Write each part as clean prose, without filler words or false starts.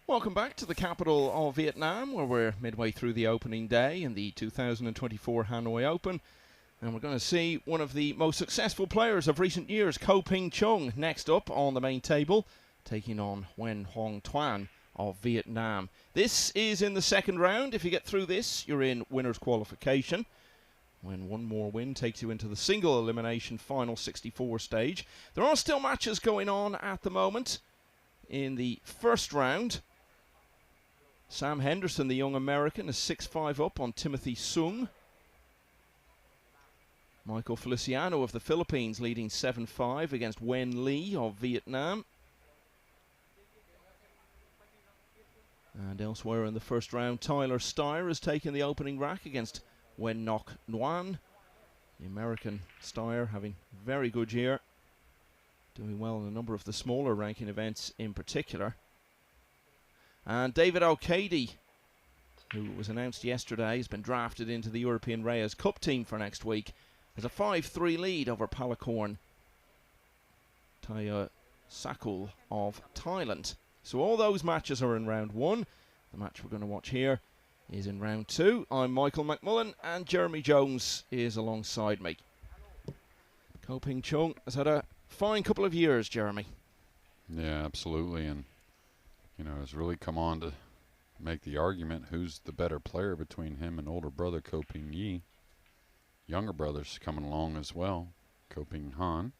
Welcome back to the capital of Vietnam, where we're midway through the opening day in the 2024 Hanoi Open. And we're going to see one of the most successful players of recent years, Ping Chung, next up on the main table, taking on Nguyen Hoang Tuan of Vietnam. This is in the second round. If you get through this, you're in winner's qualification, when one more win takes you into the single elimination final 64 stage. There are still matches going on at the moment. In the first round, Sam Henderson, the young American, is 6-5 up on Timothy Sung. Michael Feliciano of the Philippines leading 7-5 against Wen Lee of Vietnam. And elsewhere in the first round, Tyler Steyer has taken the opening rack against Nguyen Hoang Tuan. The American Steyer having a very good year, doing well in a number of the smaller ranking events in particular. And David O'Cady, who was announced yesterday, has been drafted into the European Reyes Cup team for next week, has a 5-3 lead over Palakorn Taya Sakul of Thailand. So all those matches are in round one. The match we're going to watch here is in round two. I'm Michael McMullen, and Jeremy Jones is alongside me. Ping Chung has had a fine couple of years, Jeremy. Yeah, absolutely, and has really come on to make the argument who's the better player between him and older brother Ko Ping Yi. Younger brother's coming along as well, Ko Ping Han,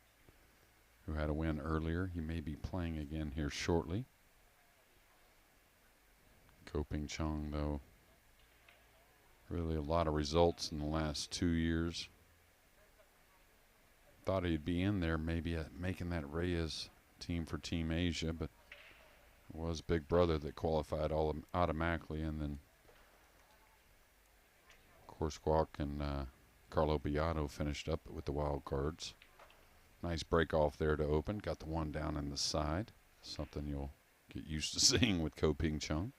who had a win earlier. He may be playing again here shortly. Ko Ping Chung, though, really a lot of results in the last 2 years. Thought he'd be in there maybe making that Reyes team for Team Asia, but it was Big Brother that qualified all automatically, and then of course Guak and Carlo Beato finished up with the wild cards. Nice break off there to open. Got the one down in the side. Something you'll get used to seeing with Ko Ping Chung.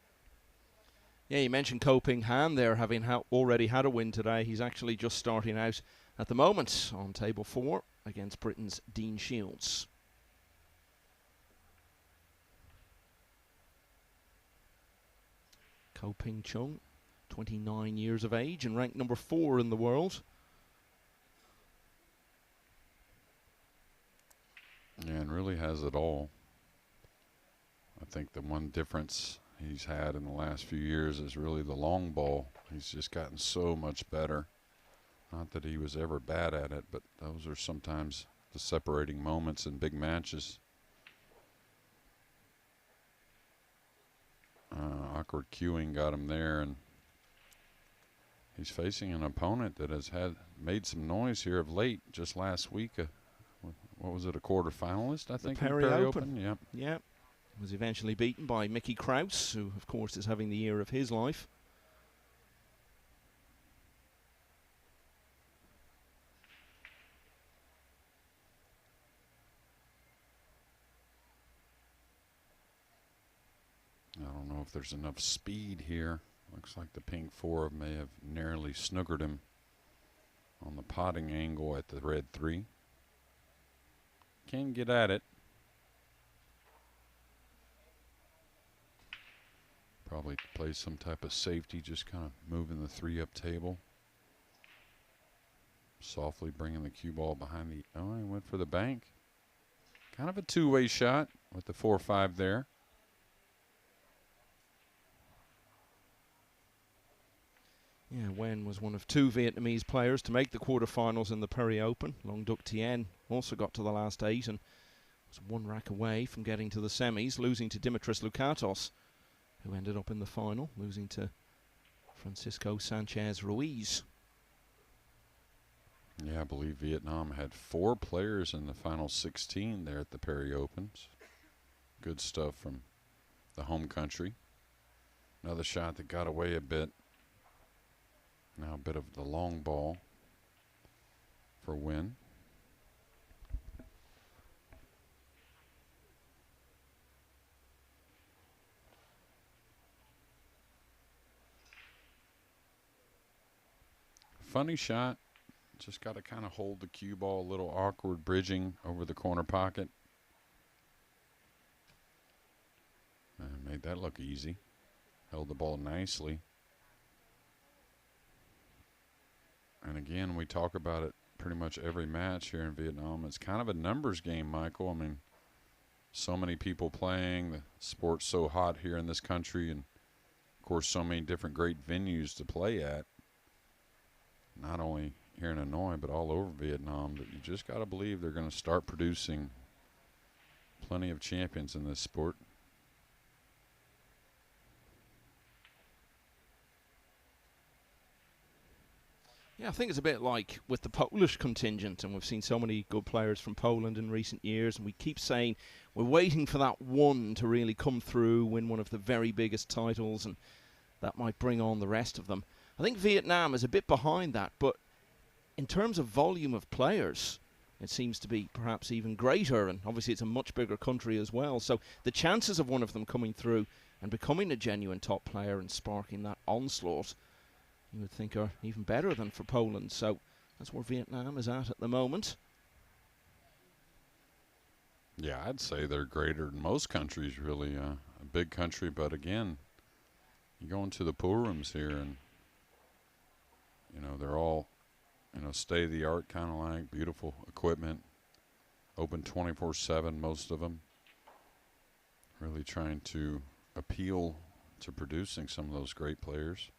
Yeah, you mentioned Ko Ping Han there, having already had a win today. He's actually just starting out at the moment on table 4 against Britain's Dean Shields. Ko Ping Chung, 29 years of age and ranked number 4 in the world. Yeah, and really has it all. I think the one difference he's had in the last few years is really the long ball. He's just gotten so much better. Not that he was ever bad at it, but those are sometimes the separating moments in big matches. Awkward cueing got him there, and he's facing an opponent that has made some noise here of late. Just last week, what was it, a quarterfinalist, I think? The Perry Open. Yep. Yep. Was eventually beaten by Mickey Kraus, who, of course, is having the year of his life. I don't know if there's enough speed here. Looks like the pink 4 may have narrowly snookered him on the potting angle at the red 3. Can get at it. Probably play some type of safety, just kind of moving the 3 up table. Softly bringing the cue ball behind the, he went for the bank. Kind of a two-way shot with the 4-5 there. Yeah, Nguyen was one of 2 Vietnamese players to make the quarterfinals in the Perry Open. Long Duc Tien also got to the last 8 and was 1 rack away from getting to the semis, losing to Dimitris Lukatos, who ended up in the final, losing to Francisco Sanchez Ruiz. Yeah, I believe Vietnam had 4 players in the final 16 there at the Perry Opens. Good stuff from the home country. Another shot that got away a bit. Now a bit of the long ball for Nguyen. Funny shot. Just got to kind of hold the cue ball, a little awkward bridging over the corner pocket. And Made that look easy. Held the ball nicely. And again, we talk about it pretty much every match here in Vietnam. It's kind of a numbers game, Michael. I mean, so many people playing. The sport's so hot here in this country. And, of course, so many different great venues to play at. Not only here in Hanoi, but all over Vietnam. But you just got to believe they're going to start producing plenty of champions in this sport. Yeah, I think it's a bit like with the Polish contingent, and we've seen so many good players from Poland in recent years, and we keep saying we're waiting for that one to really come through, win one of the very biggest titles, and that might bring on the rest of them. I think Vietnam is a bit behind that, but in terms of volume of players, it seems to be perhaps even greater, and obviously it's a much bigger country as well, so the chances of one of them coming through and becoming a genuine top player and sparking that onslaught, you would think, are even better than for Poland. So that's where Vietnam is at the moment. Yeah, I'd say they're greater than most countries, really. A big country, but again, you go into the pool rooms here and, you know, they're all, you know, state-of-the-art kind of like, beautiful equipment, open 24/7, most of them. Really trying to appeal to producing some of those great players.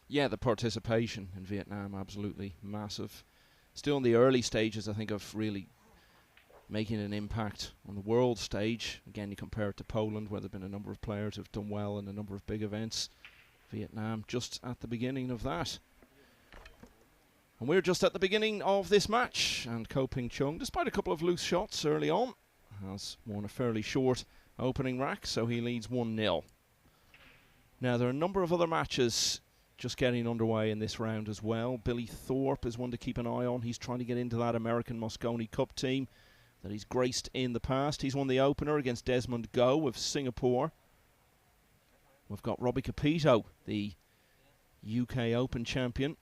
Yeah, the participation in Vietnam, absolutely massive. Still in the early stages, I think, of really making an impact on the world stage. Again, you compare it to Poland, where there have been a number of players who've done well in a number of big events. Vietnam just at the beginning of that. And we're just at the beginning of this match. And Ping Chung, despite a couple of loose shots early on, has won a fairly short opening rack, so he leads 1-0. Now, there are a number of other matches just getting underway in this round as well. Billy Thorpe is one to keep an eye on. He's trying to get into that American Moscone Cup team that he's graced in the past. He's won the opener against Desmond Go of Singapore. We've got Robbie Capito, the UK Open champion,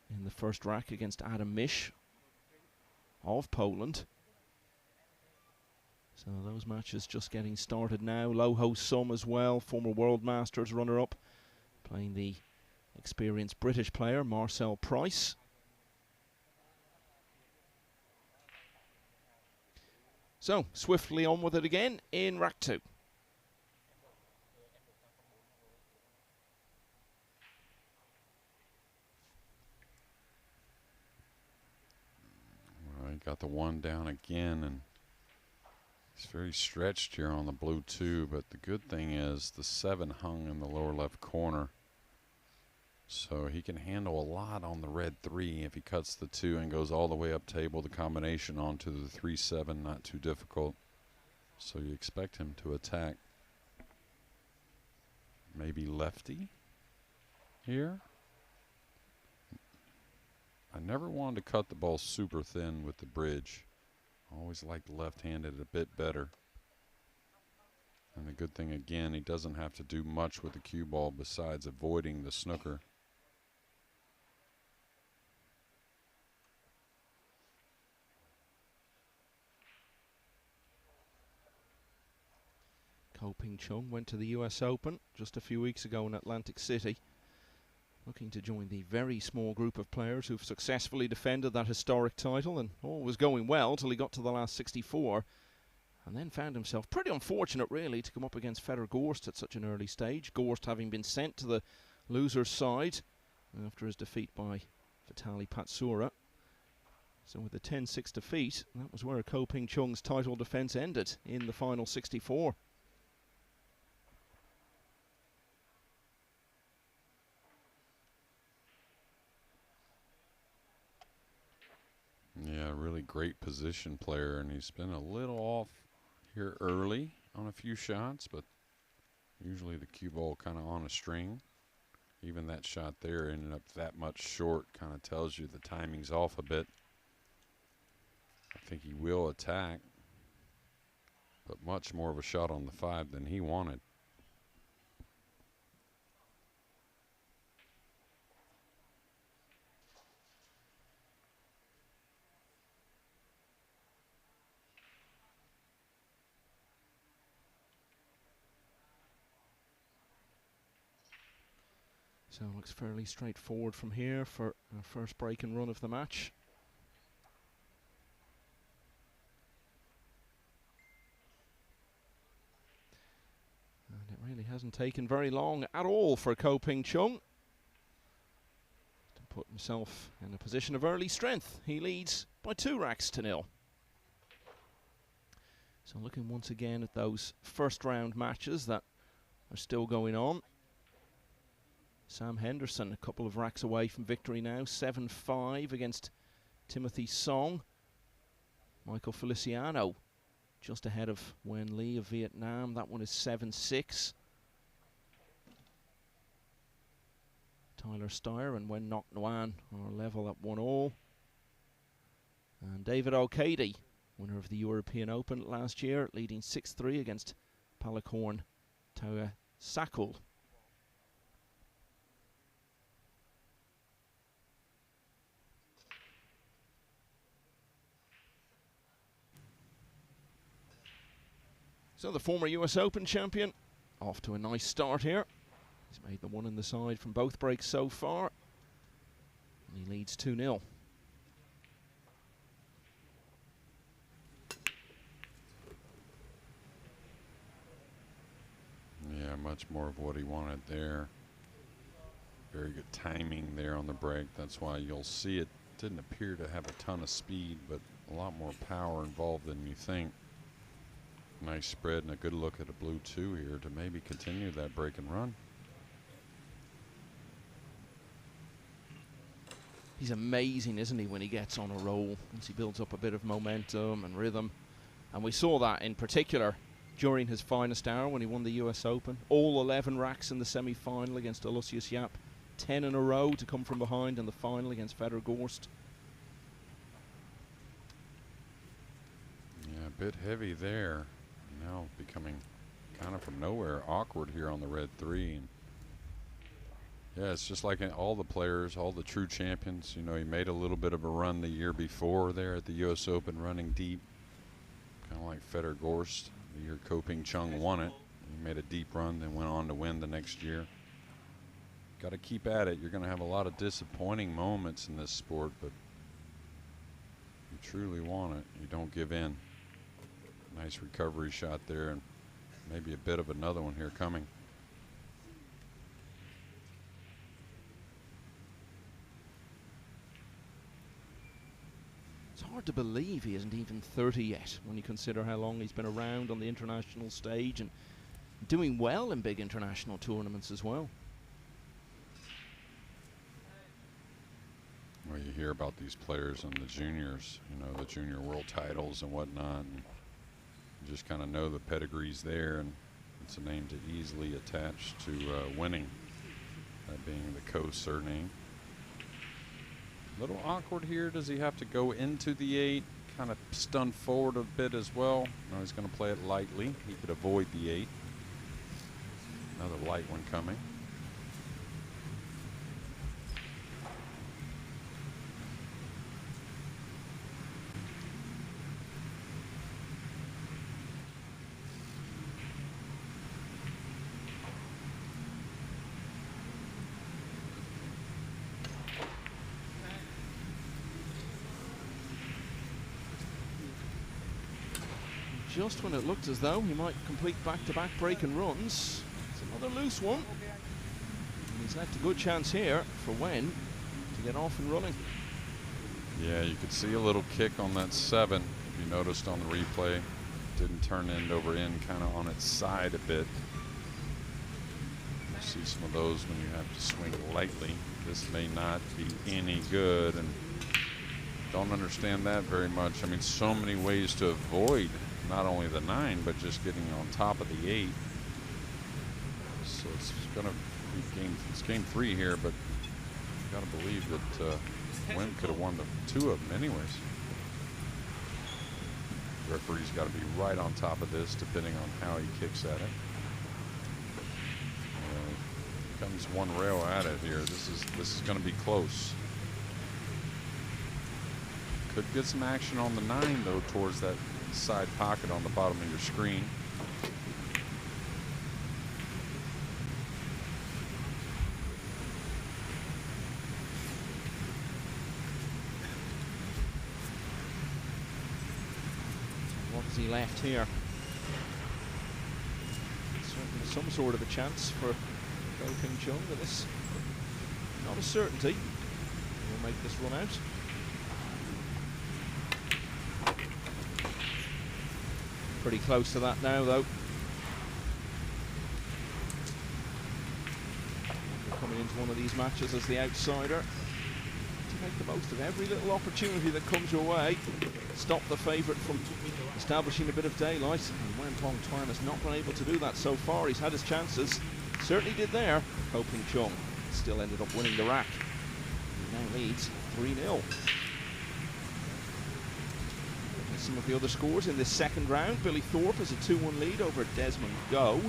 in the first rack against Adam Misch of Poland. So those matches just getting started now. Loho Sum as well, former World Masters runner-up, playing the experienced British player Marcel Price. So, swiftly on with it again in rack 2. Well, he got the one down again, and he's very stretched here on the blue 2, but the good thing is the 7 hung in the lower left corner. So he can handle a lot on the red 3 if he cuts the 2 and goes all the way up table. The combination onto the 3-7, not too difficult. So you expect him to attack maybe lefty here. I never wanted to cut the ball super thin with the bridge. I always liked left-handed a bit better. And the good thing, again, he doesn't have to do much with the cue ball besides avoiding the snooker. Ping Chung went to the US Open just a few weeks ago in Atlantic City, looking to join the very small group of players who've successfully defended that historic title, and all was going well till he got to the last 64, and then found himself, pretty unfortunate really, to come up against Fedor Gorst at such an early stage, Gorst having been sent to the loser's side after his defeat by Vitaly Patsura. So with the 10-6 defeat, that was where Ping Chung's title defence ended in the final 64. Yeah, really great position player, and he's been a little off here early on a few shots, but usually the cue ball kind of on a string. Even that shot there ended up that much short, kind of tells you the timing's off a bit. I think he will attack, but much more of a shot on the 5 than he wanted. So it looks fairly straightforward from here for our first break and run of the match. And it really hasn't taken very long at all for Ping Chung to put himself in a position of early strength. He leads by 2-0. So looking once again at those first round matches that are still going on. Sam Henderson, a couple of racks away from victory now, 7-5 against Timothy Song. Michael Feliciano just ahead of Nguyen Lee of Vietnam. That one is 7-6. Tyler Steyer and Nguyen Hoang Tuan are level at 1-1. And David O'Cady, winner of the European Open last year, leading 6-3 against Palakorn Taua Sakul. So the former US Open champion off to a nice start here. He's made the one in the side from both breaks so far. And he leads 2-0. Yeah, much more of what he wanted there. Very good timing there on the break. That's why you'll see it didn't appear to have a ton of speed, but a lot more power involved than you think. Nice spread and a good look at a blue 2 here to maybe continue that break and run. He's amazing, isn't he, when he gets on a roll, once he builds up a bit of momentum and rhythm. And we saw that in particular during his finest hour when he won the US Open. All 11 racks in the semi-final against Aloysius Yap. 10 in a row to come from behind in the final against Fedor Gorst. Yeah, a bit heavy there. Now becoming kind of from nowhere awkward here on the red 3. And yeah, it's just like all the players, all the true champions. You know, he made a little bit of a run the year before there at the US Open, running deep. Kind of like Fedor Gorst, the year Ping Chung won it. He made a deep run, then went on to win the next year. Got to keep at it. You're going to have a lot of disappointing moments in this sport, but you truly want it. You don't give in. Nice recovery shot there, and maybe a bit of another one here coming. It's hard to believe he isn't even 30 yet when you consider how long he's been around on the international stage and doing well in big international tournaments as well. Well, you hear about these players in the juniors, you know, the junior world titles and whatnot, and you just kind of know the pedigrees there, and it's a name to easily attach to winning, that being the co-surname. A little awkward here. Does he have to go into the 8? Kind of stunned forward a bit as well. No, he's going to play it lightly. He could avoid the 8. Another light one coming. Just when it looked as though he might complete back-to-back break and runs, it's another loose one. And he's left a good chance here for Nguyen to get off and running. Yeah, you could see a little kick on that 7. If you noticed on the replay, didn't turn end over end, kind of on its side a bit. You see some of those when you have to swing lightly. This may not be any good, and don't understand that very much. I mean, so many ways to avoid not only the 9, but just getting on top of the 8. So it's going to be game 3 here, but you got to believe that Nguyen could have won the 2 of them anyways. The referee's got to be right on top of this, depending on how he kicks at it. Comes one rail at it here. This is going to be close. Could get some action on the 9 though, towards that side pocket on the bottom of your screen. has he left here? Certainly some sort of a chance for Ping Chung, but this not a certainty. He'll make this run out. Pretty close to that now, though. You're coming into one of these matches as the outsider to make the most of every little opportunity that comes your way. Stop the favourite from establishing a bit of daylight, and Nguyen Hoang Tuan has not been able to do that so far. He's had his chances, certainly did there. Ping Chung still ended up winning the rack. He now leads 3-0. Some of the other scores in this second round. Billy Thorpe has a 2-1 lead over Desmond Go.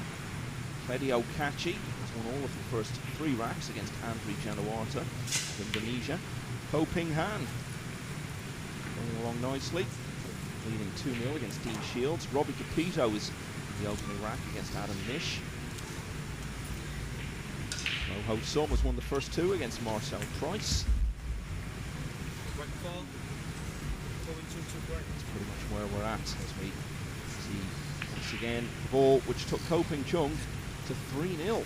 Fedi Okachi has won all of the first 3 racks against Andri Janawata of Indonesia. Ping Han going along nicely, leading 2-0 against Dean Shields. Robbie Capito is in the opening rack against Adam Nish. Moho Sum has won the first 2 against Marcel Price. That's pretty much where we're at as we see once again the ball which took Ping Chung to 3-0.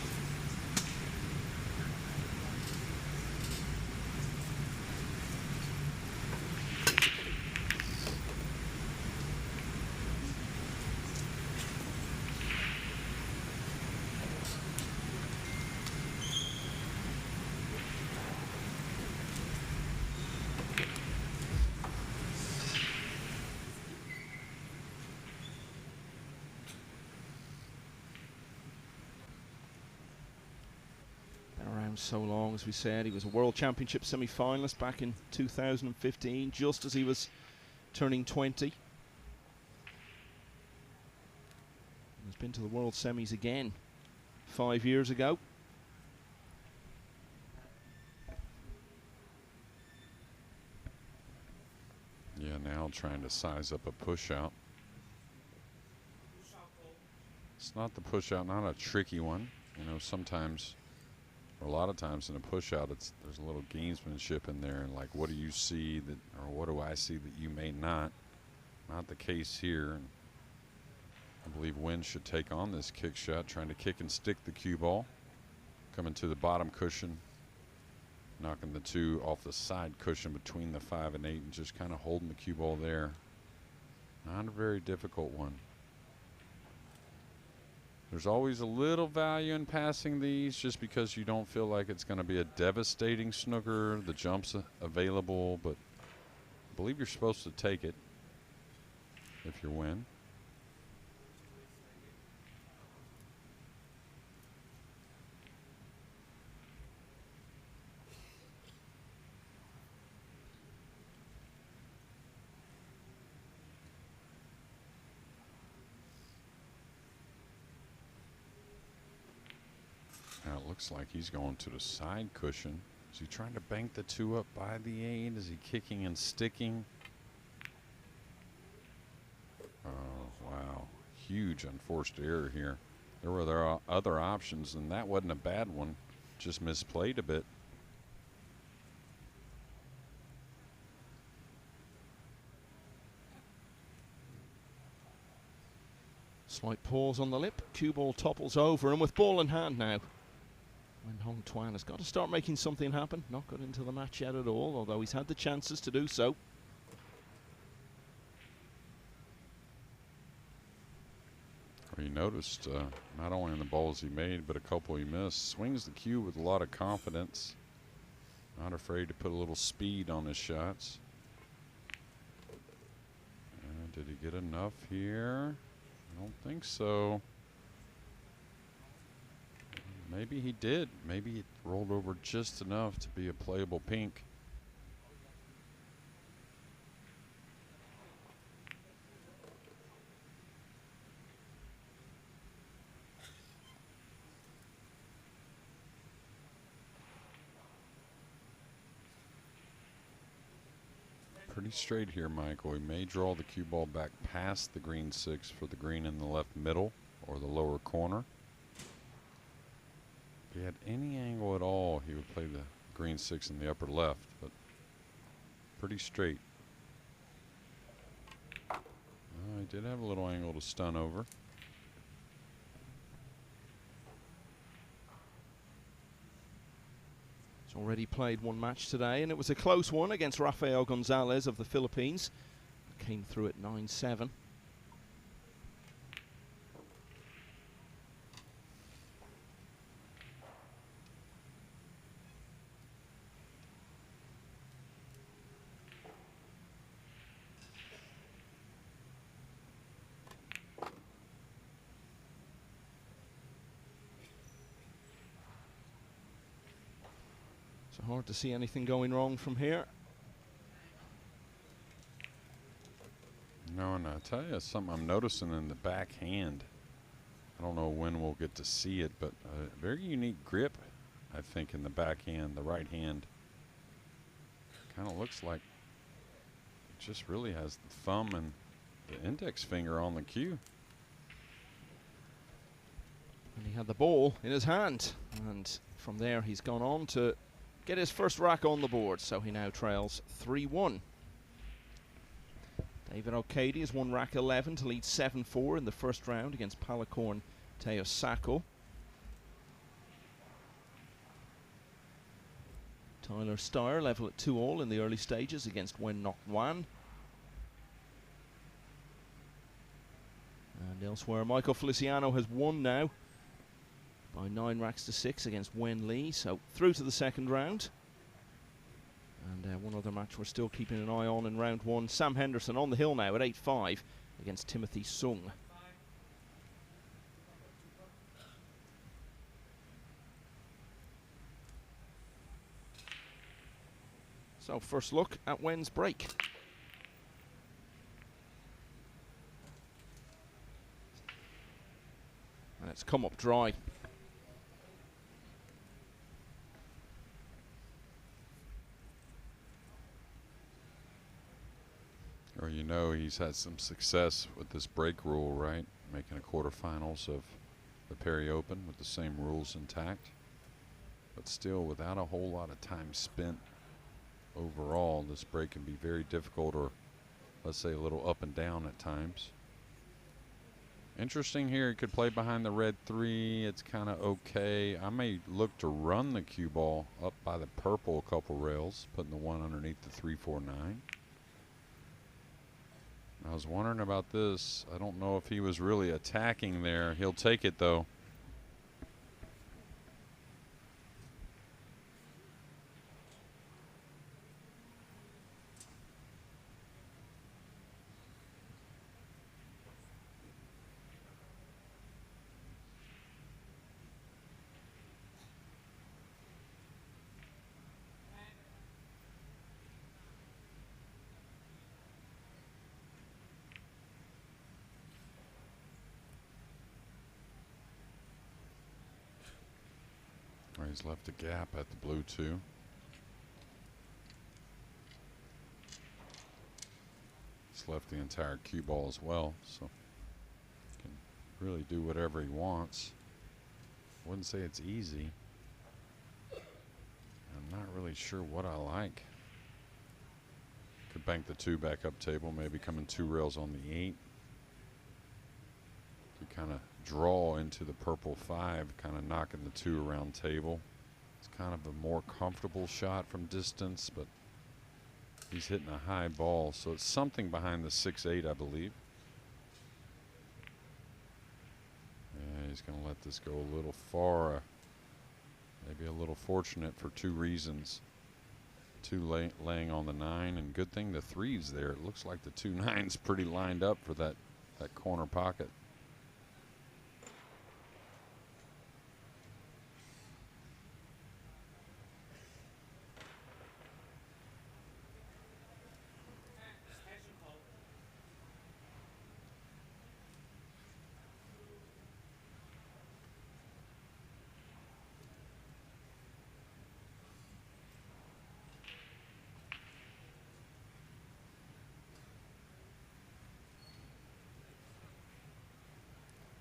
So long, as we said. He was a World Championship semi-finalist back in 2015, just as he was turning 20. He's been to the World Semis again 5 years ago. Yeah, now trying to size up a push out. It's not the push out, not a tricky one. You know, sometimes, or a lot of times in a push out, there's a little gamesmanship in there, and like, what do you see that, or what do I see that you may not? Not the case here. And I believe Nguyen should take on this kick shot, trying to kick and stick the cue ball. Coming to the bottom cushion, knocking the 2 off the side cushion between the 5 and 8, and just kind of holding the cue ball there. Not a very difficult one. There's always a little value in passing these, just because you don't feel like it's going to be a devastating snooker. The jump's available, but I believe you're supposed to take it if you're Nguyen. Now it looks like he's going to the side cushion. Is he trying to bank the 2 up by the 8? Is he kicking and sticking? Oh, wow. Huge unforced error here. There were other options, and that wasn't a bad one. Just misplayed a bit. Slight pause on the lip. Cue ball topples over, and with ball in hand now, Nguyen Hoang Tuan has got to start making something happen. Not got into the match yet at all, although he's had the chances to do so. Well, you noticed not only in the balls he made, but a couple he missed. Swings the cue with a lot of confidence. Not afraid to put a little speed on his shots. Did he get enough here? I don't think so. Maybe he did. Maybe it rolled over just enough to be a playable pink. Pretty straight here, Michael. He may draw the cue ball back past the green 6 for the green in the left middle or the lower corner. If he had any angle at all, he would play the green 6 in the upper left, but pretty straight. He did have a little angle to stun over. He's already played one match today, and it was a close one against Rafael Gonzalez of the Philippines. Came through at 9-7. So hard to see anything going wrong from here. No, and I'll tell you something I'm noticing in the backhand. I don't know when we'll get to see it, but a very unique grip, I think, in the backhand. The right hand kind of looks like it just really has the thumb and the index finger on the cue. And he had the ball in his hand, and from there he's gone on to get his first rack on the board, so he now trails 3-1. David O'Cady has won rack 11 to lead 7-4 in the first round against Palacorn Teosako. Tyler Steyer level at 2-all in the early stages against Nguyen Hoang Tuan. And elsewhere, Michael Feliciano has won now by 9 racks to 6 against Wen Lee, so through to the second round. And one other match we're still keeping an eye on in round 1. Sam Henderson on the hill now at 8-5 against Timothy Sung. So first look at Wen's break. And it's come up dry. Or you know he's had some success with this break rule, right? Making a quarterfinals of the Perry Open with the same rules intact. But still, without a whole lot of time spent overall, this break can be very difficult, or let's say a little up and down at times. Interesting here, he could play behind the red 3. It's kind of okay. I may look to run the cue ball up by the purple a couple rails, putting the 1 underneath the 3-4-9. I was wondering about this. I don't know if he was really attacking there. He'll take it though. He's left a gap at the blue 2. He's left the entire cue ball as well, so he can really do whatever he wants. Wouldn't say it's easy. I'm not really sure what I like. Could bank the 2 back up table, maybe coming 2 rails on the 8. Could kind of draw into the purple 5, kind of knocking the 2 around table. It's kind of a more comfortable shot from distance, but he's hitting a high ball, so it's something behind the 6-8, I believe. Yeah, he's going to let this go a little far. Maybe a little fortunate for 2 reasons. 2 laying on the 9, and good thing the 3's there. It looks like the 2 9's pretty lined up for that corner pocket.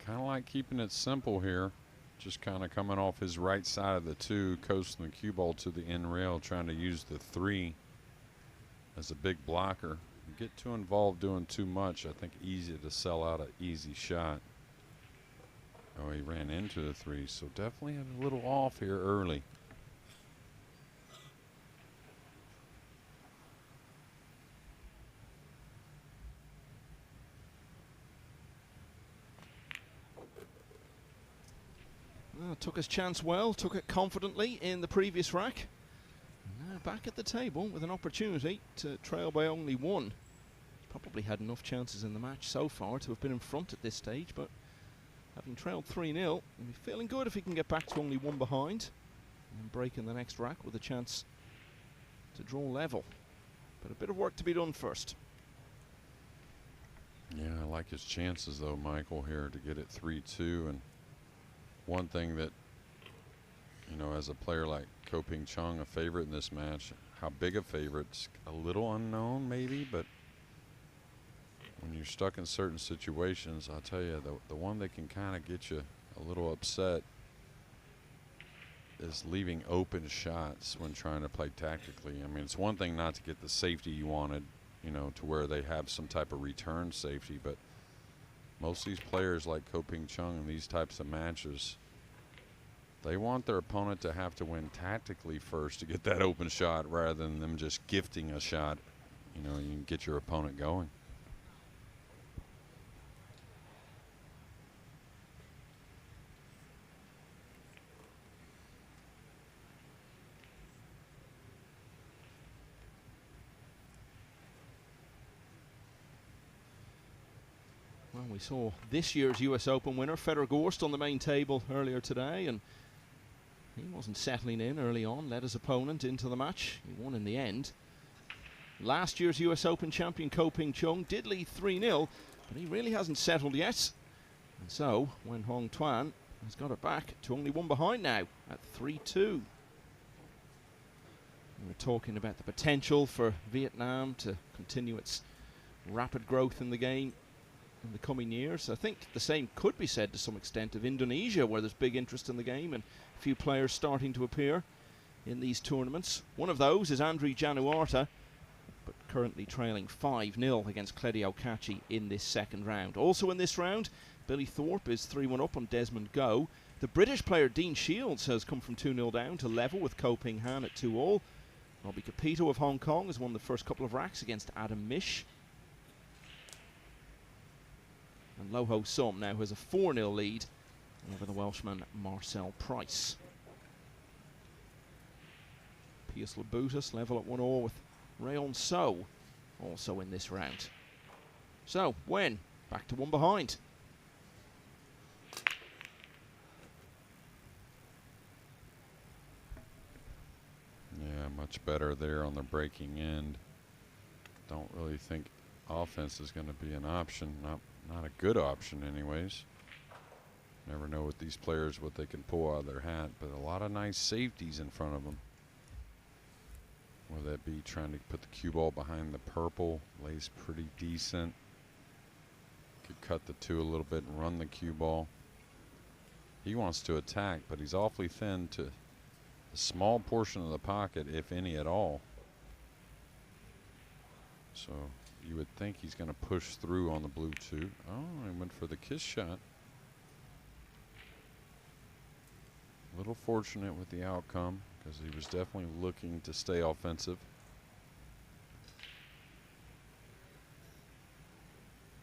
Kind of like keeping it simple here. Just kind of coming off his right side of the 2, coasting the cue ball to the end rail, trying to use the 3 as a big blocker. You get too involved doing too much, I think easy to sell out an easy shot. Oh, he ran into the 3, so definitely had a little off here early. Took his chance well, took it confidently in the previous rack. And now back at the table with an opportunity to trail by only 1. Probably had enough chances in the match so far to have been in front at this stage, but having trailed 3-0, he'll be feeling good if he can get back to only 1 behind and break in the next rack with a chance to draw level. But a bit of work to be done first. Yeah, I like his chances though, Michael, here to get it 3-2. And one thing that, you know, as a player like Ping Chung, a favorite in this match, how big a favorite's a little unknown maybe, but when you're stuck in certain situations, I'll tell you, the one that can kind of get you a little upset is leaving open shots when trying to play tactically. I mean, it's one thing not to get the safety you wanted, you know, to where they have some type of return safety, but most of these players like Ping Chung in these types of matches, they want their opponent to have to win tactically first to get that open shot rather than them just gifting a shot. You know, you can get your opponent going. Well, we saw this year's US Open winner, Federer Gorst, on the main table earlier today, and he wasn't settling in early on, led his opponent into the match. He won in the end. Last year's US Open champion, Ping Chung, did lead 3-0, but he really hasn't settled yet. And so, Nguyen Hoang Tuan has got it back to only 1 behind now at 3-2. We're talking about the potential for Vietnam to continue its rapid growth in the game in the coming years. I think the same could be said to some extent of Indonesia, where there's big interest in the game and a few players starting to appear in these tournaments. One of those is Andri Januarta, but currently trailing 5-0 against Claudio Cacci in this second round. Also in this round, Billy Thorpe is 3-1 up on Desmond Go. The British player Dean Shields has come from 2-0 down to level with Ko Ping Han at 2-all. Robbie Capito of Hong Kong has won the first couple of racks against Adam Mish. And Lo Ho Sum now has a 4-0 lead over the Welshman Marcel Price. Pius Labutus level at 1-all with Rayon So also in this round. So, Nguyen back to 1 behind. Yeah, much better there on the breaking end. Don't really think offense is going to be an option. Not a good option anyways. Never know with these players what they can pull out of their hat, but a lot of nice safeties in front of them. Whether that be trying to put the cue ball behind the purple, lays pretty decent. Could cut the 2 a little bit and run the cue ball. He wants to attack, but he's awfully thin to a small portion of the pocket, if any at all. So you would think he's going to push through on the blue 2. Oh, he went for the kiss shot. A little fortunate with the outcome because he was definitely looking to stay offensive.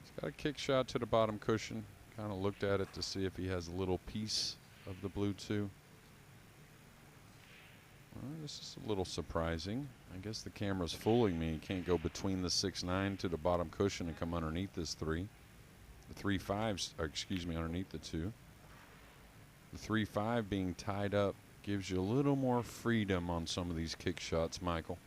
He's got a kick shot to the bottom cushion. Kind of looked at it to see if he has a little piece of the blue 2. Well, this is a little surprising. I guess the camera's fooling me. You can't go between the 6-9 to the bottom cushion and come underneath this 3. The 3-5s, excuse me, underneath the 2. The 3-5 being tied up gives you a little more freedom on some of these kick shots, Michael.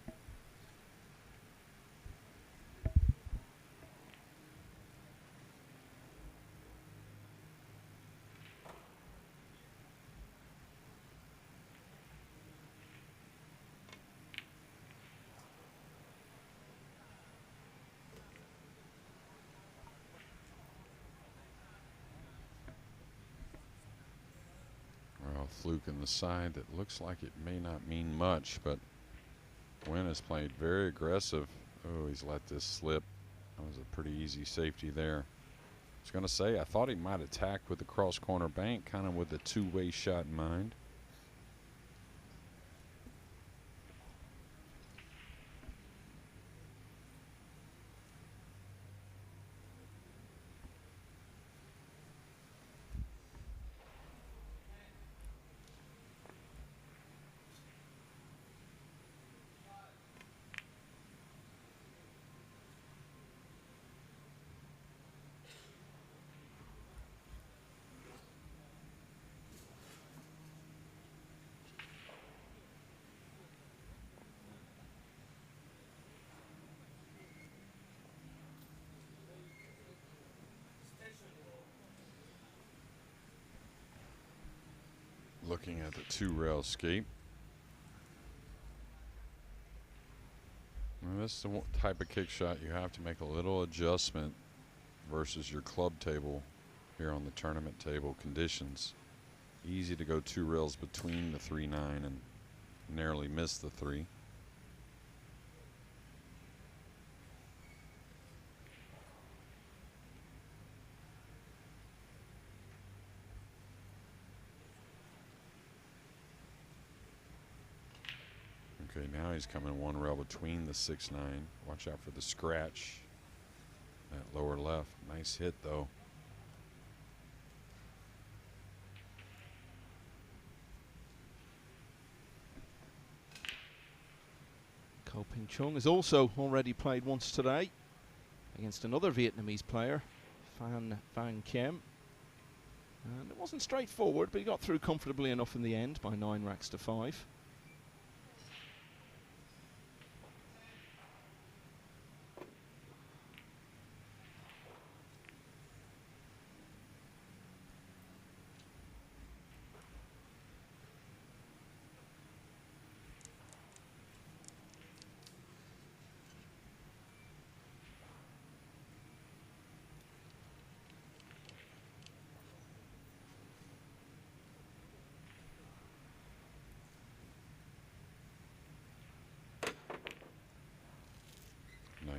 Fluke in the side that looks like it may not mean much, but Nguyen has played very aggressive. Oh, he's let this slip. That was a pretty easy safety there. I was going to say, I thought he might attack with the cross corner bank, kind of with a two-way shot in mind. Looking at the two-rail skate. And this is the type of kick shot you have to make a little adjustment versus your club table here on the tournament table conditions. Easy to go two rails between the 3-9 and narrowly miss the 3. Okay, now he's coming one rail between the 6-9. Watch out for the scratch. That lower left. Nice hit, though. Ping Chung has also already played once today against another Vietnamese player, Phan Van Kiem. And it wasn't straightforward, but he got through comfortably enough in the end by 9 racks to 5.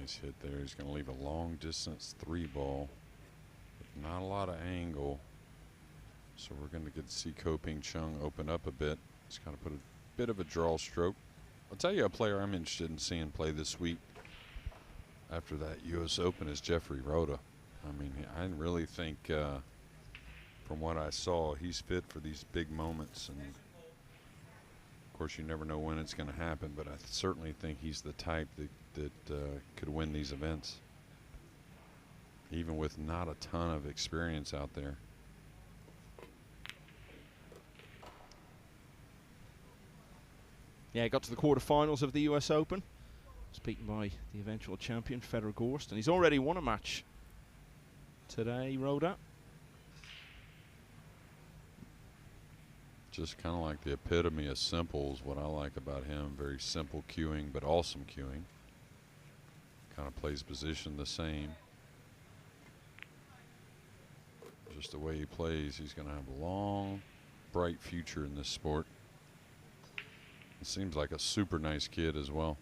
Nice hit there. He's going to leave a long distance 3 ball. But not a lot of angle. So we're going to get to see Ping Chung open up a bit. He's kind of put a bit of a draw stroke. I'll tell you a player I'm interested in seeing play this week after that U.S. Open is Jeffrey Rhoda. I mean, I really think from what I saw, he's fit for these big moments. And of course, you never know when it's going to happen, but I certainly think he's the type that could win these events, even with not a ton of experience out there. Yeah, he got to the quarterfinals of the US Open. Was beaten by the eventual champion, Federer Gorst, and he's already won a match today, Rhoda. Just kind of like the epitome of simple is what I like about him. Very simple cueing, but awesome cueing. Kind of plays position the same. Just the way he plays, he's going to have a long, bright future in this sport. It seems like a super nice kid as well.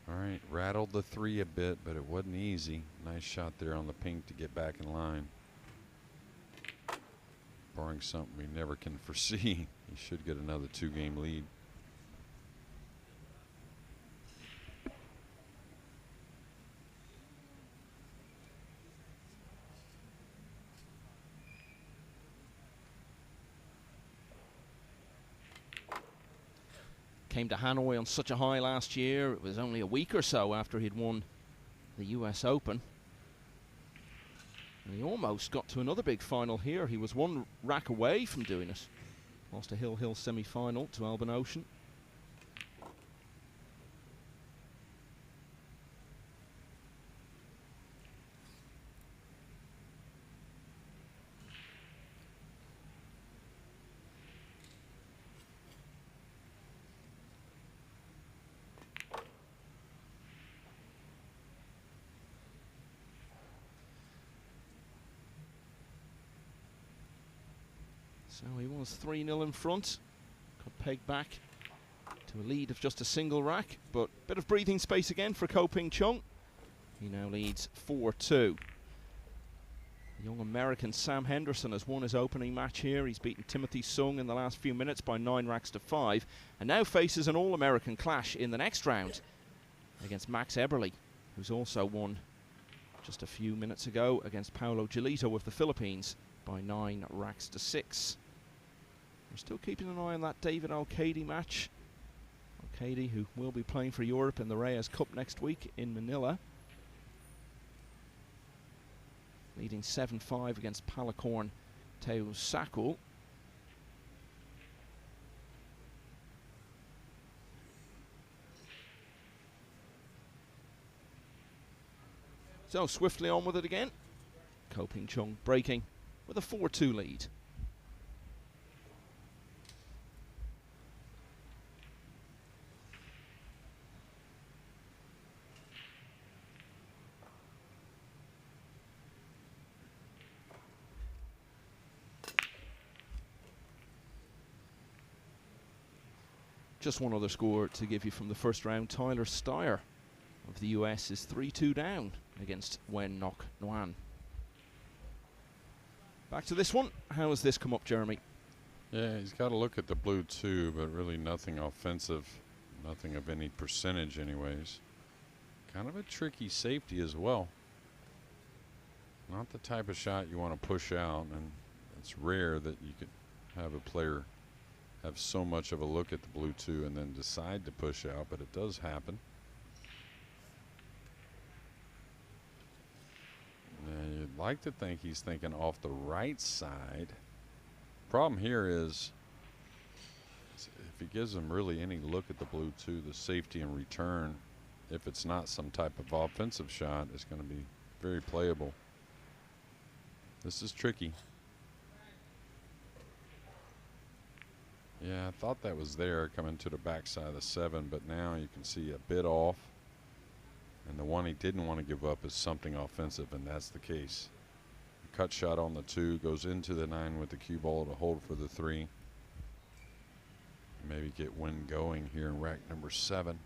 All right, rattled the 3 a bit, but it wasn't easy. Nice shot there on the pink to get back in line. Barring something we never can foresee, he should get another 2-game lead. Came to Hanoi on such a high last year. It was only a week or so after he'd won the US Open. And he almost got to another big final here. He was 1 rack away from doing it. Lost a Hill-Hill semi-final to Alban Ocean. So he was 3-0 in front. Got pegged back to to a lead of just a single rack, but a bit of breathing space again for Ko Ping Chung. He now leads 4-2. The young American Sam Henderson has won his opening match here. He's beaten Timothy Sung in the last few minutes by 9 racks to 5, and now faces an All-American clash in the next round against Max Eberle, who's also won just a few minutes ago against Paulo Gilito of the Philippines by 9 racks to 6. We're still keeping an eye on that David Al-Kaidi match. Al-Kaidi, who will be playing for Europe in the Reyes Cup next week in Manila. Leading 7-5 against Palakorn Teo Sakul. So swiftly on with it again. Ko Ping Chung breaking with a 4-2 lead. Just one other score to give you from the first round. Tyler Steyer of the US is 3-2 down against Nguyen Hoang Tuan. Back to this one. How has this come up, Jeremy? Yeah, he's got to look at the blue too, but really nothing offensive, nothing of any percentage anyways. Kind of a tricky safety as well. Not the type of shot you want to push out, and it's rare that you could have a player have so much of a look at the blue two and then decide to push out, but it does happen. And you'd like to think he's thinking off the right side. Problem here is if he gives him really any look at the blue two, the safety in return, if it's not some type of offensive shot, is going to be very playable. This is tricky. Yeah, I thought that was there coming to the backside of the 7, but now you can see a bit off. And the one he didn't want to give up is something offensive, and that's the case. The cut shot on the 2 goes into the 9 with the cue ball to hold for the 3. Maybe get wind going here in rack number 7.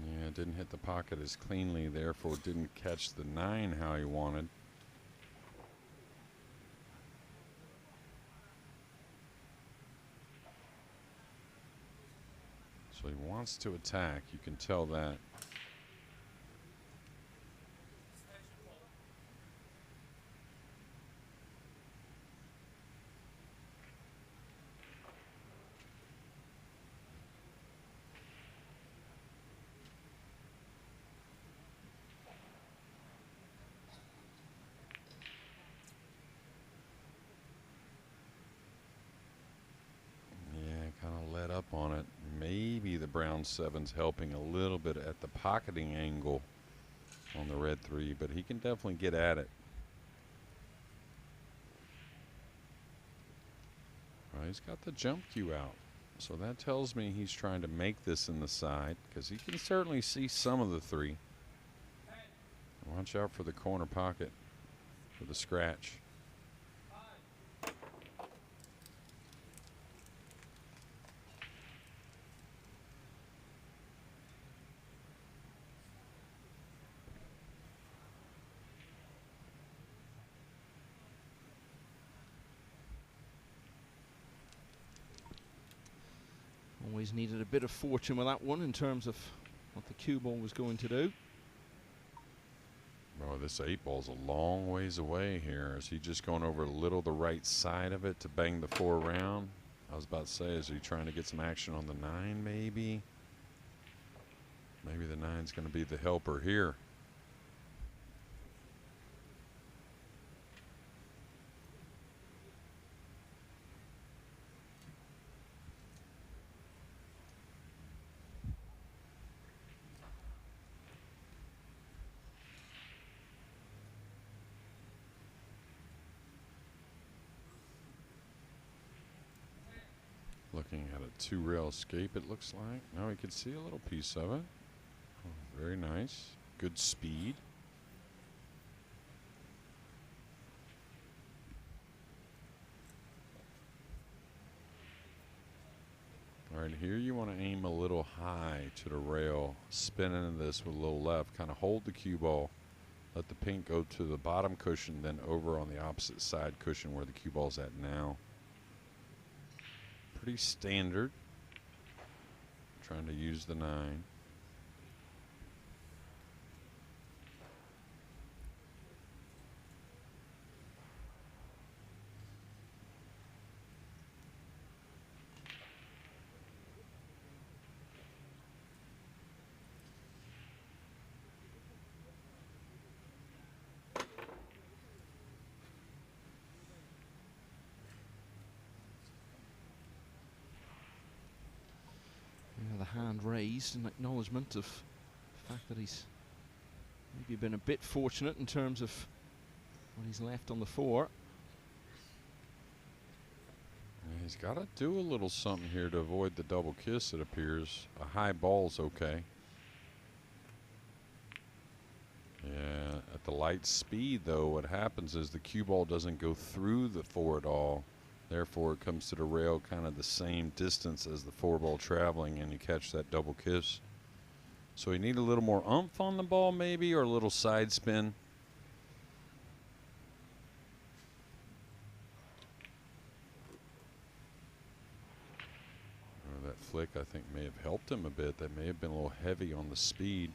Yeah, didn't hit the pocket as cleanly, therefore didn't catch the 9 how he wanted. So he wants to attack, you can tell that. Up on it. Maybe the brown 7's helping a little bit at the pocketing angle on the red 3, but he can definitely get at it. Well, he's got the jump cue out, so that tells me he's trying to make this in the side, because he can certainly see some of the 3. Watch out for the corner pocket for the scratch. Always needed a bit of fortune with that one in terms of what the cue ball was going to do. Oh, this 8 ball's a long ways away here. Is he just going over a little the right side of it to bang the 4 around? I was about to say, is he trying to get some action on the 9 maybe? Maybe the 9's going to be the helper here. Looking at a 2-rail escape, it looks like. Now we can see a little piece of it. Oh, very nice. Good speed. All right, here you want to aim a little high to the rail, spin into this with a little left, kind of hold the cue ball, let the pink go to the bottom cushion, then over on the opposite side cushion where the cue ball's at now. Pretty standard. Trying to use the 9. The hand raised in acknowledgement of the fact that he's maybe been a bit fortunate in terms of what he's left on the 4. Yeah, he's got to do a little something here to avoid the double kiss, it appears. A high ball's okay. Yeah, at the light speed, though, what happens is the cue ball doesn't go through the 4 at all. Therefore, it comes to the rail kind of the same distance as the 4 ball traveling, and you catch that double kiss. So you need a little more oomph on the ball, maybe, or a little side spin. Or that flick, I think, may have helped him a bit. That may have been a little heavy on the speed.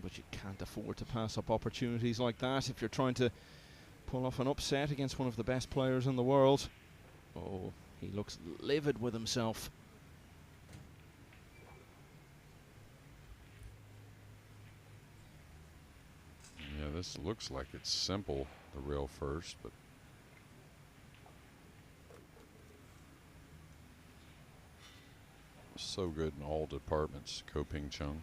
But you can't afford to pass up opportunities like that if you're trying to pull off an upset against one of the best players in the world. Oh, he looks livid with himself. Yeah, this looks like it's simple, the rail first, but so good in all departments, Ping Chung.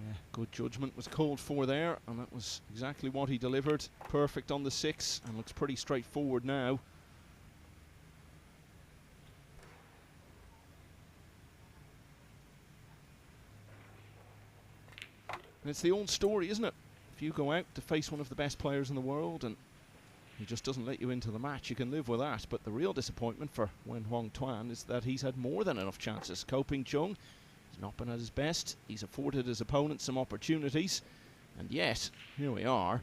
Yeah, good judgment was called for there, and that was exactly what he delivered. Perfect on the 6, and looks pretty straightforward now. And it's the old story, isn't it? If you go out to face one of the best players in the world and he just doesn't let you into the match, you can live with that. But the real disappointment for Nguyen Hoang Tuan is that he's had more than enough chances. Ping Chung, he's not been at his best. He's afforded his opponent some opportunities. And yet, here we are.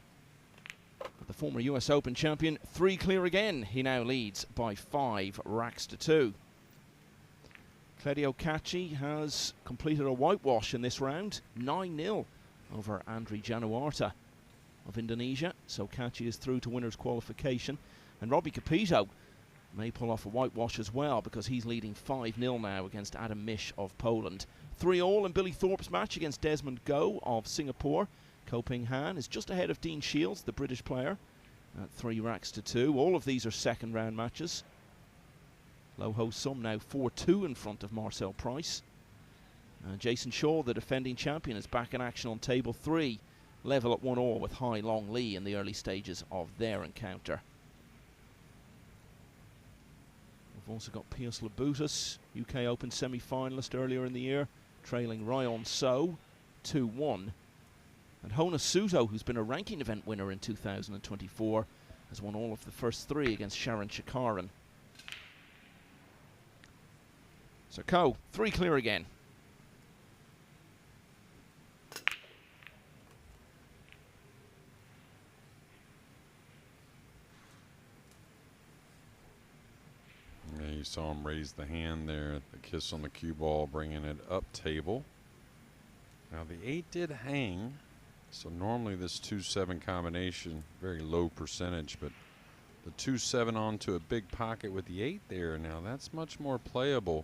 With the former US Open champion, 3 clear again. He now leads by 5 racks to 2. Claudio Cacci has completed a whitewash in this round. 9-0 over Andri Januarta of Indonesia. So Cacci is through to winners qualification. And Robbie Capito may pull off a whitewash as well, because he's leading 5-0 now against Adam Mish of Poland. 3-all in Billy Thorpe's match against Desmond Go of Singapore. Ko Ping Han is just ahead of Dean Shields, the British player, at 3 racks to 2. All of these are second round matches. Low Ho Sum now 4-2 in front of Marcel Price. Jason Shaw, the defending champion, is back in action on table 3. Level at 1-all with Hai Long Lee in the early stages of their encounter. We've also got Pius Labutus, UK Open semi-finalist earlier in the year, trailing Ryan So 2-1. And Hona Suto, who's been a ranking event winner in 2024, has won all of the first 3 against Sharon Shakaran. So Ko, 3 clear again. Yeah, you saw him raise the hand there, the kiss on the cue ball, bringing it up table. Now the 8 did hang, so normally this 2-7 combination, very low percentage, but the 2-7 onto a big pocket with the 8 there, now that's much more playable.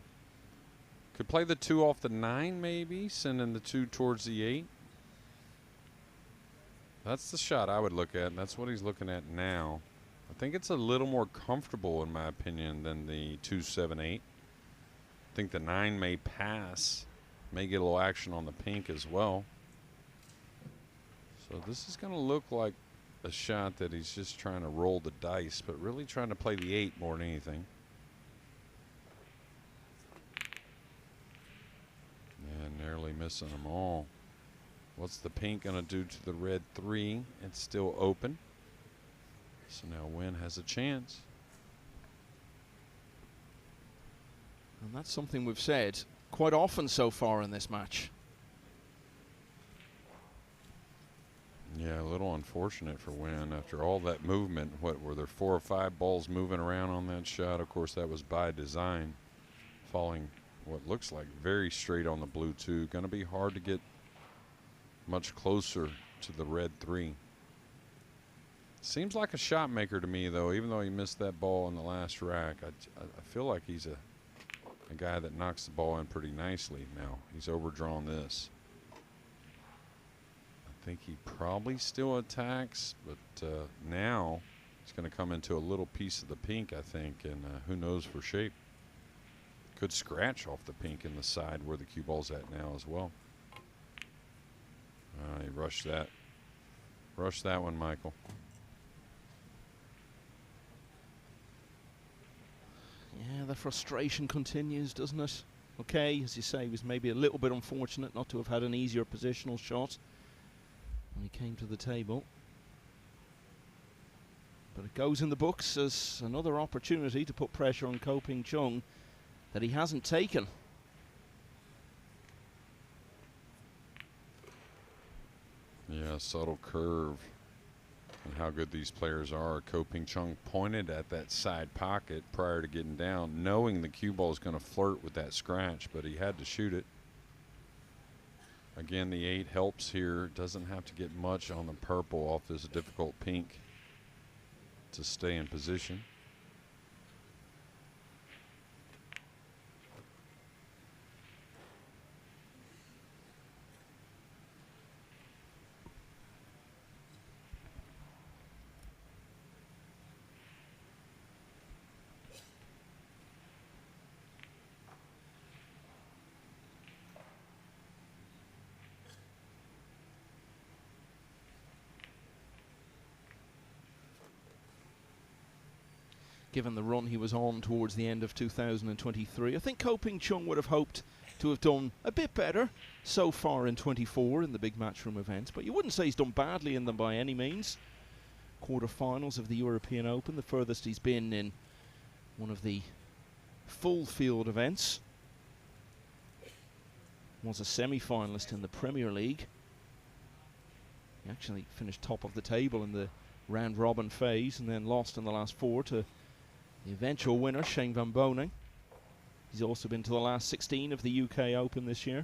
Could play the 2 off the 9 maybe, sending the 2 towards the 8. That's the shot I would look at, and that's what he's looking at now. I think it's a little more comfortable, in my opinion, than the 2-7-8. I think the 9 may pass, may get a little action on the pink as well. So this is going to look like a shot that he's just trying to roll the dice, but really trying to play the 8 more than anything. missing them all. What's the pink going to do to the red 3? It's still open. So now Nguyen has a chance. And that's something we've said quite often so far in this match. Yeah, a little unfortunate for Nguyen after all that movement. What were there, 4 or 5 balls moving around on that shot? Of course, that was by design. Falling what looks like very straight on the blue 2. Going to be hard to get much closer to the red 3. Seems like a shot maker to me, though, even though he missed that ball in the last rack. I feel like he's a guy that knocks the ball in pretty nicely now. He's overdrawn this. I think he probably still attacks, but now it's going to come into a little piece of the pink, I think, and who knows for shape. Could scratch off the pink in the side where the cue ball's at now as well. He rushed that. Rushed that one, Michael. Yeah, the frustration continues, doesn't it? Okay, as you say, he was maybe a little bit unfortunate not to have had an easier positional shot when he came to the table. But it goes in the books as another opportunity to put pressure on Ping Chung that he hasn't taken. Yeah, subtle curve and how good these players are. Ping Chung pointed at that side pocket prior to getting down, knowing the cue ball is going to flirt with that scratch, but he had to shoot it. Again, the 8 helps here. Doesn't have to get much on the purple off this difficult pink to stay in position. Given the run he was on towards the end of 2023, I think Ping Chung would have hoped to have done a bit better so far in 24 in the big Matchroom events, but you wouldn't say he's done badly in them by any means. Quarter-finals of the European Open, the furthest he's been in one of the full field events. Was a semi-finalist in the Premier League. He actually finished top of the table in the round-robin phase and then lost in the last 4 to the eventual winner, Shane Van Boning. He's also been to the last 16 of the UK Open this year.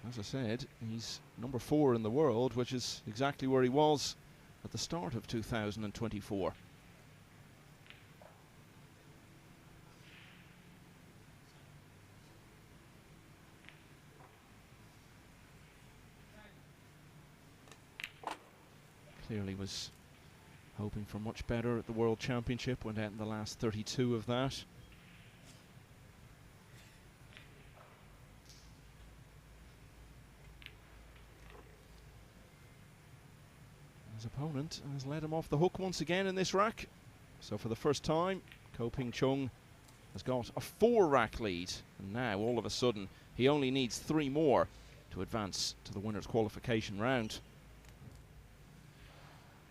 As I said, he's number 4 in the world, which is exactly where he was at the start of 2024. Clearly was hoping for much better at the World Championship, went out in the last 32 of that. His opponent has let him off the hook once again in this rack. So for the first time, Ping Chung has got a 4-rack lead. And now, all of a sudden, he only needs 3 more to advance to the winner's qualification round.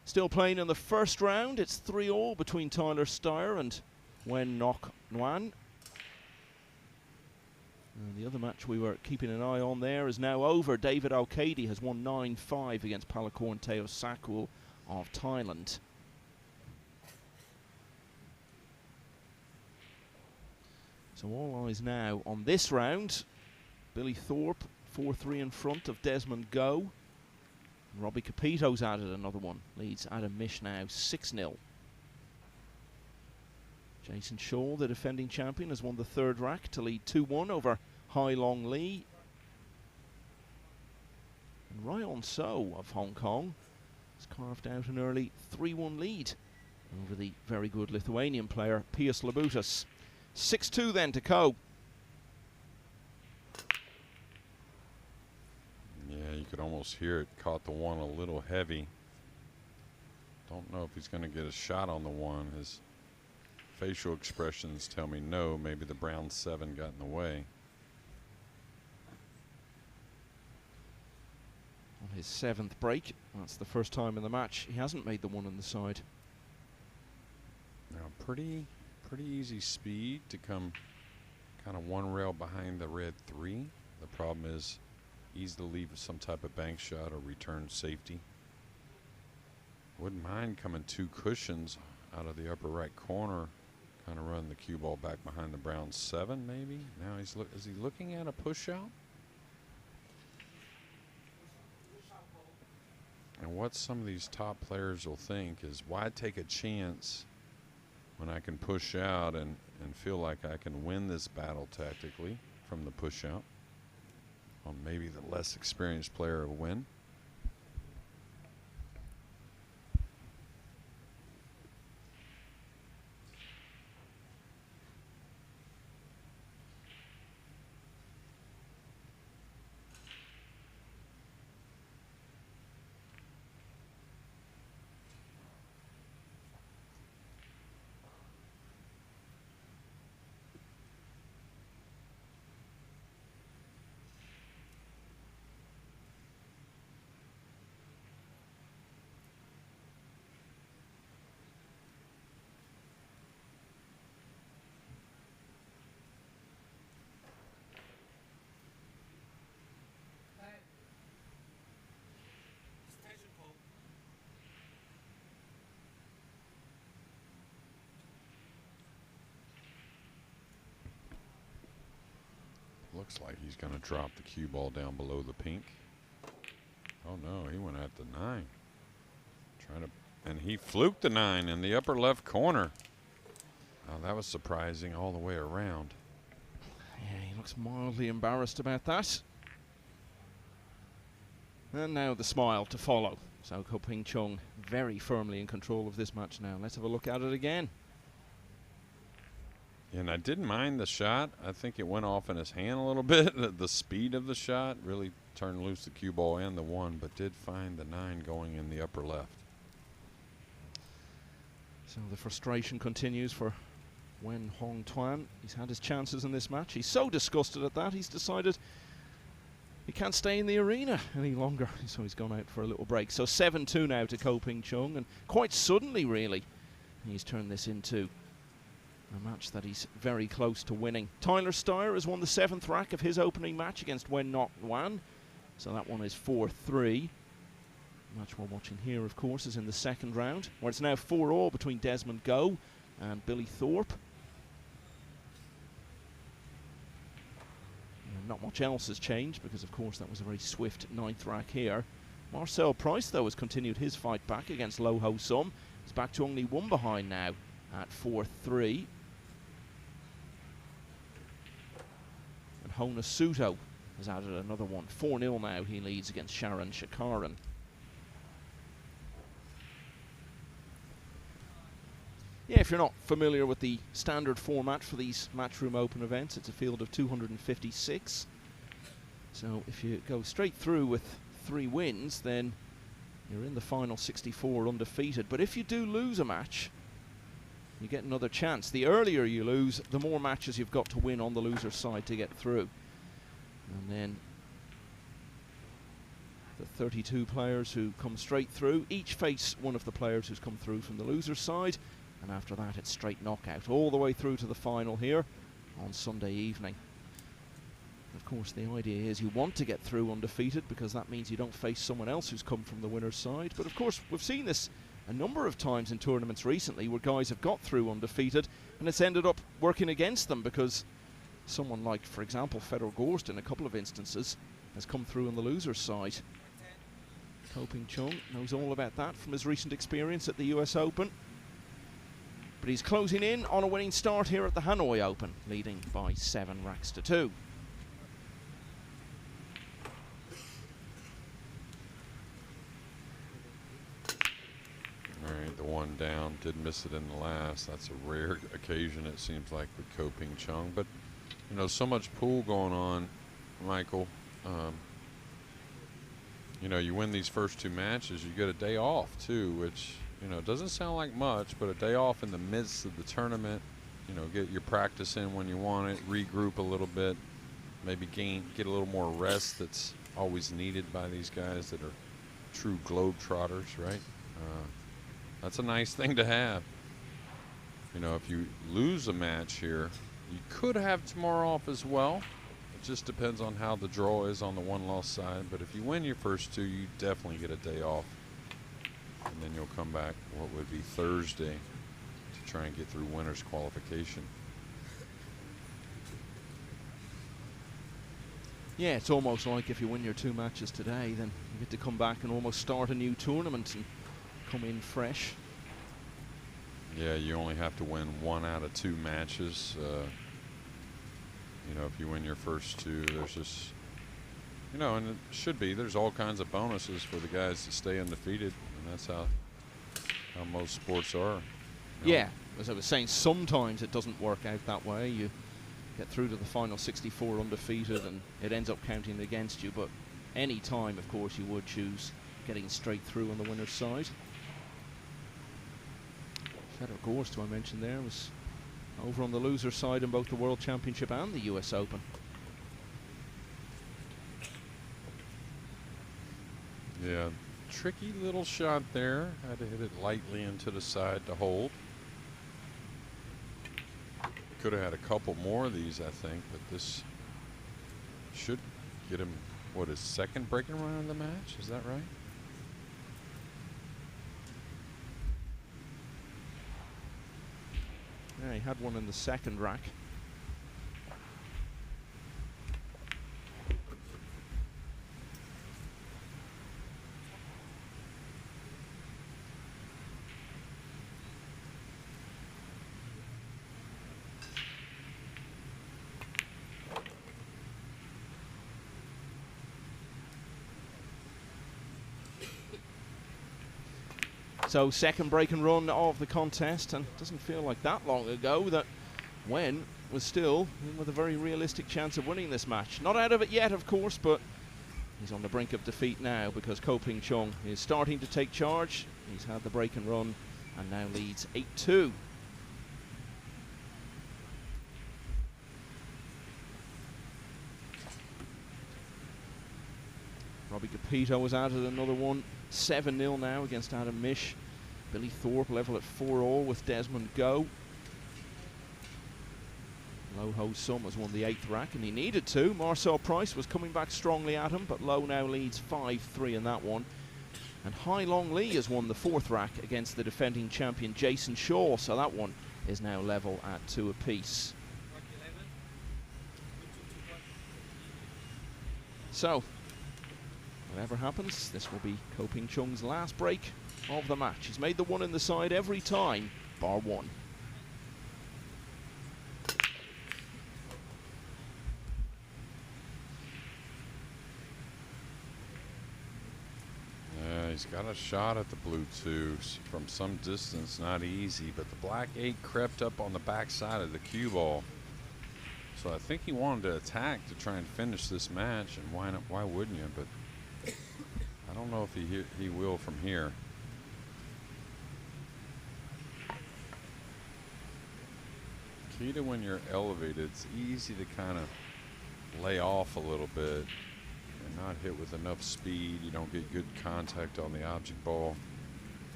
Still playing in the first round. It's 3-all between Tyler Steyer and Nguyen Hoang Tuan. And the other match we were keeping an eye on there is now over. David O'Cady has won 9-5 against Palakorn Teosakul of Thailand. So all eyes now on this round. Billy Thorpe 4-3 in front of Desmond Go. Robbie Capito's added another one. Leads Adam Mish now 6-0. Jason Shaw, the defending champion, has won the 3rd rack to lead 2-1 over Hai Long Lee. And Ryan So of Hong Kong has carved out an early 3-1 lead over the very good Lithuanian player Pius Labutas. 6-2 then to Ko. Yeah, you could almost hear it. Caught the one a little heavy. Don't know if he's going to get a shot on the one. His facial expressions tell me no. Maybe the brown 7 got in the way. On his 7th break, that's the first time in the match he hasn't made the one on the side. Now pretty easy speed to come kind of one rail behind the red 3. The problem is easy to leave some type of bank shot or return safety. Wouldn't mind coming 2 cushions out of the upper right corner, kind of run the cue ball back behind the brown 7 maybe. Now is he looking at a push out? And what some of these top players will think is, why take a chance when I can push out and feel like I can win this battle tactically from the push out? Well, maybe the less experienced player will win. Looks like he's going to drop the cue ball down below the pink. Oh no, he went at the 9. And he fluked the 9 in the upper left corner. Oh, that was surprising all the way around. Yeah, he looks mildly embarrassed about that. And now the smile to follow. So Ping Chung very firmly in control of this match now. Let's have a look at it again. And I didn't mind the shot. I think it went off in his hand a little bit. The speed of the shot really turned loose the cue ball and the 1, but did find the 9 going in the upper left. So the frustration continues for Nguyen Hoang Tuan. He's had his chances in this match. He's so disgusted at that, he's decided he can't stay in the arena any longer. So he's gone out for a little break. So 7-2 now to Ping Chung, and quite suddenly, really, he's turned this into a match that he's very close to winning. Tyler Steyer has won the 7th rack of his opening match against Nguyen Hoang Tuan. So that one is 4-3. The match we're watching here, of course, is in the 2nd round, where it's now 4-all between Desmond Go and Billy Thorpe. And not much else has changed, because, of course, that was a very swift 9th rack here. Marcel Price, though, has continued his fight back against Lo Ho Sum. He's back to only 1 behind now at 4-3. Hona Suto has added another one. 4-0 now he leads against Sharon Shakaran. Yeah, if you're not familiar with the standard format for these Matchroom Open events, it's a field of 256. So if you go straight through with 3 wins, then you're in the final 64 undefeated. But if you do lose a match, you get another chance. The earlier you lose, the more matches you've got to win on the loser's side to get through. And then the 32 players who come straight through each face one of the players who's come through from the loser's side, and after that it's straight knockout all the way through to the final here on Sunday evening. Of course, the idea is you want to get through undefeated, because that means you don't face someone else who's come from the winner's side. But of course, we've seen this a number of times in tournaments recently where guys have got through undefeated and it's ended up working against them, because someone like, for example, Fedor Gorst in a couple of instances has come through on the loser's side. Ping Chung knows all about that from his recent experience at the US Open. But he's closing in on a winning start here at the Hanoi Open, leading by 7 racks to 2. Alright, the 1 down, did miss it in the last. That's a rare occasion, it seems like, with Ping Chung. But, you know, so much pool going on, Michael. You know, you win these first 2 matches, you get a day off, too, which, You know, it doesn't sound like much, but a day off in the midst of the tournament, you know, get your practice in when you want it, regroup a little bit, maybe get a little more rest that's always needed by these guys that are true globetrotters, right? That's a nice thing to have. You know, if you lose a match here, you could have tomorrow off as well. It just depends on how the draw is on the one-loss side. But if you win your first two, you definitely get a day off. And then you'll come back what would be Thursday to try and get through winner's qualification. Yeah, it's almost like if you win your 2 matches today, then you get to come back and almost start a new tournament and come in fresh. Yeah, you only have to win 1 out of 2 matches. You know, if you win your first 2, there's just, you know, and it should be, there's all kinds of bonuses for the guys to stay undefeated, and that's how most sports are. You know. Yeah, as I was saying, sometimes it doesn't work out that way. You get through to the final 64 undefeated and it ends up counting against you, but any time, of course, you would choose getting straight through on the winner's side. Federer Gorst, who I mentioned there, was over on the loser side in both the World Championship and the US Open. Yeah, tricky little shot there. Had to hit it lightly into the side to hold. Could have had a couple more of these, I think, but this should get him, what, his second breaking run of the match? Is that right? Yeah, he had one in the second rack. So second break and run of the contest, and it doesn't feel like that long ago that Nguyen was still in with a very realistic chance of winning this match. Not out of it yet, of course, but he's on the brink of defeat now because Ping Chung is starting to take charge. He's had the break and run and now leads 8-2. Robbie Capito was added another one. 7-0 now against Adam Mish. Billy Thorpe level at 4-all with Desmond Go. Low Ho Sum has won the 8th rack and he needed to. Marcel Price was coming back strongly at him, but Low now leads 5-3 in that one. And Hai Long Lee has won the 4th rack against the defending champion Jason Shaw, so that one is now level at 2 apiece. So, whatever happens, this will be Ping Chung's last break of the match. He's made the one in the side every time, bar one. Yeah, he's got a shot at the blue 2 from some distance, not easy, but the black 8 crept up on the backside of the cue ball. So I think he wanted to attack to try and finish this match, and why not? Why wouldn't you? But I don't know if he will from here. Key to when you're elevated, it's easy to kind of lay off a little bit and not hit with enough speed. You don't get good contact on the object ball.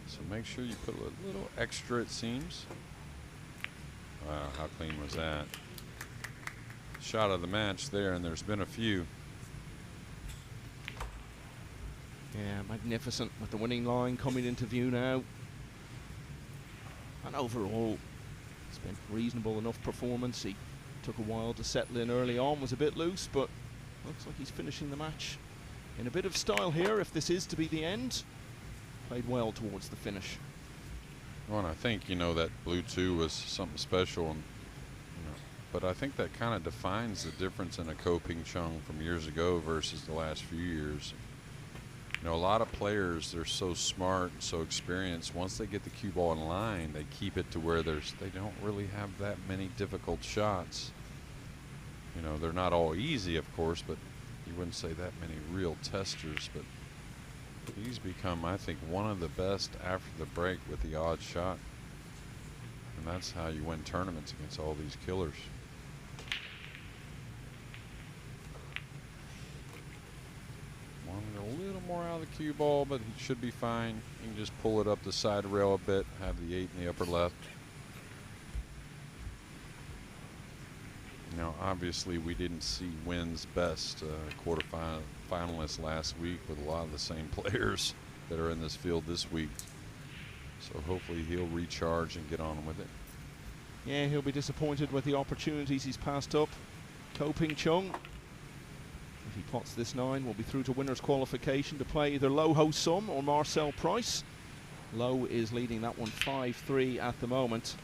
So make sure you put a little extra, it seems. Wow, how clean was that? Shot of the match there, and there's been a few. Yeah, magnificent with the winning line coming into view now. And overall, it's been reasonable enough performance. He took a while to settle in early on, was a bit loose, but looks like he's finishing the match in a bit of style here. If this is to be the end, played well towards the finish. Well, and I think, you know, that blue 2 was something special, and but I think that kind of defines the difference in a Ping Chung from years ago versus the last few years. You know, a lot of players, they're so smart and so experienced. Once they get the cue ball in line, they keep it to where they don't really have that many difficult shots. You know, they're not all easy, of course, but you wouldn't say that many real testers. But He's become, I think, one of the best after the break with the odd shot. And that's how you win tournaments against all these killers. Wanted a little more out of the cue ball, but he should be fine. You can just pull it up the side rail a bit, have the 8 in the upper left. Now, obviously, we didn't see Nguyen's best quarterfinalist last week with a lot of the same players that are in this field this week. So hopefully he'll recharge and get on with it. Yeah, he'll be disappointed with the opportunities he's passed up. Ping Chung, if he pots this 9, will be through to winners qualification to play either Lo Ho Sum or Marcel Price. Lo is leading that one 5-3 at the moment.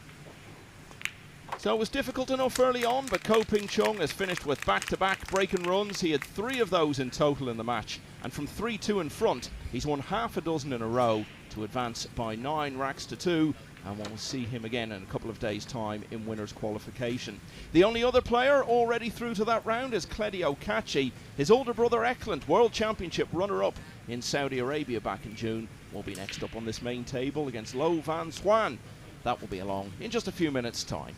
So it was difficult enough early on, but Ping Chung has finished with back-to-back break and runs. He had 3 of those in total in the match, and from 3-2 in front, he's won half a dozen in a row to advance by 9 racks to 2, and we'll see him again in a couple of days' time in winners qualification. The only other player already through to that round is Cledio Kachi. His older brother Eklund, World Championship runner-up in Saudi Arabia back in June, will be next up on this main table against Lo Van Xuan. That will be along in just a few minutes' time.